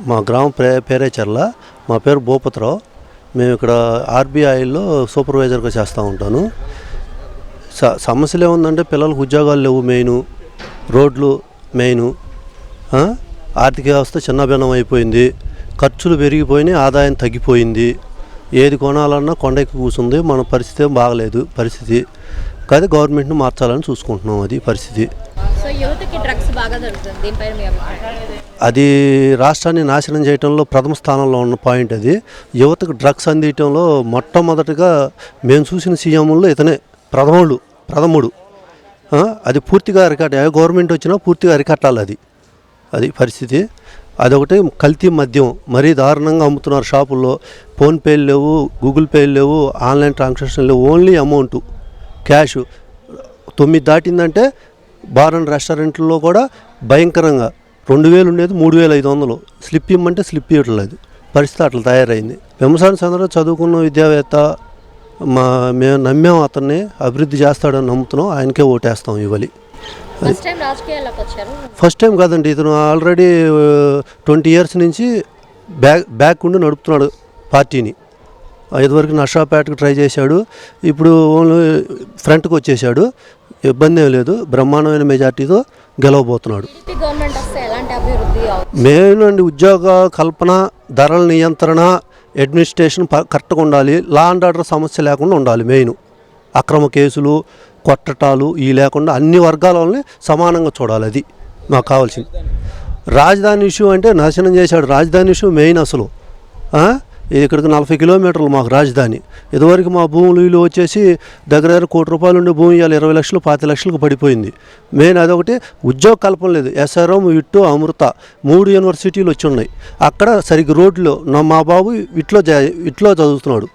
మా గ్రామం పేరేచర్ల. మా పేరు భూపతిరావు. మేము ఇక్కడ ఆర్బీఐలో సూపర్వైజర్గా చేస్తూ ఉంటాను. సమస్యలు ఏముందంటే పిల్లలకు ఉద్యోగాలు లేవు, మెయిన్ రోడ్లు మెయిన్, ఆర్థిక వ్యవస్థ చిన్నభిన్నం అయిపోయింది, ఖర్చులు పెరిగిపోయినాయి, ఆదాయం తగ్గిపోయింది, ఏది కొనాలన్నా కొండెక్కి కూర్చుంది. మన పరిస్థితి ఏం బాగలేదు పరిస్థితి. కానీ గవర్నమెంట్ని మార్చాలని చూసుకుంటున్నాం. అది పరిస్థితి. అది రాష్ట్రాన్ని నాశనం చేయడంలో ప్రథమ స్థానంలో ఉన్న పాయింట్. అది యువతకు డ్రగ్స్ అందించడంలో మొట్టమొదటిగా మేము చూసిన సీఎంలో ఇతనే ప్రథముడు. అది పూర్తిగా గవర్నమెంట్ వచ్చినా పూర్తిగా అరికట్టాలి. అది పరిస్థితి. అదొకటి. కల్తీ మద్యం మరీ దారుణంగా అమ్ముతున్నారు షాపుల్లో. ఫోన్పేలు లేవు, గూగుల్ పేలు లేవు, ఆన్లైన్ ట్రాన్సాక్షన్ లేవు, ఓన్లీ అమౌంట్ క్యాష్. 9 దాటిందంటే బార్ అండ్ రెస్టారెంట్లో కూడా భయంకరంగా 2000 ఉండేది 3500. స్లిప్ ఇమ్మంటే స్లిప్ ఇవ్వట్లేదు. పరిస్థితి అట్లా తయారైంది. వెంసాని చంద్రరావు చదువుకున్న విద్యావేత్త. మేము నమ్మాం, అతన్ని అభివృద్ధి చేస్తాడని నమ్ముతున్నాం. ఆయనకే ఓటేస్తాం ఇవ్వాలి. ఫస్ట్ టైం కాదండి, ఇతను ఆల్రెడీ 20 years నుంచి బ్యాక్ ఉండి నడుపుతున్నాడు పార్టీని. ఇదివరకు నర్సాపేటకు ట్రై చేశాడు, ఇప్పుడు ఓన్లీ ఫ్రంట్కి వచ్చేసాడు. ఇబ్బంది ఏం లేదు, బ్రహ్మాండమైన మెజార్టీతో గెలవబోతున్నాడు. మెయిన్ అండి ఉద్యోగ కల్పన, ధరల నియంత్రణ, అడ్మినిస్ట్రేషన్ కరెక్ట్గా ఉండాలి. లా అండ్ ఆర్డర్ సమస్య లేకుండా ఉండాలి. మెయిన్ అక్రమ కేసులు, కొట్టటాలు ఇవి లేకుండా అన్ని వర్గాల వాళ్ళని సమానంగా చూడాలి. అది మాకు కావాల్సింది. రాజధాని ఇష్యూ అంటే నాశనం చేశాడు. రాజధాని ఇష్యూ మెయిన్ అసలు. ఇక్కడికి 40 kilometers మాకు రాజధాని. ఇదివరకు మా భూములు వీళ్ళు వచ్చేసి దగ్గర ₹1 కోటి ఉండే భూమి ఇవాళ 20 లక్షలు 25 లక్షలకు పడిపోయింది. మెయిన్ అదొకటి. ఉద్యోగ కల్పన లేదు. SRM, విట్టు, అమృత 3 యూనివర్సిటీలు వచ్చి ఉన్నాయి. అక్కడ సరిగ్గా రోడ్లు. మా బాబు ఇట్లో చదువుతున్నాడు.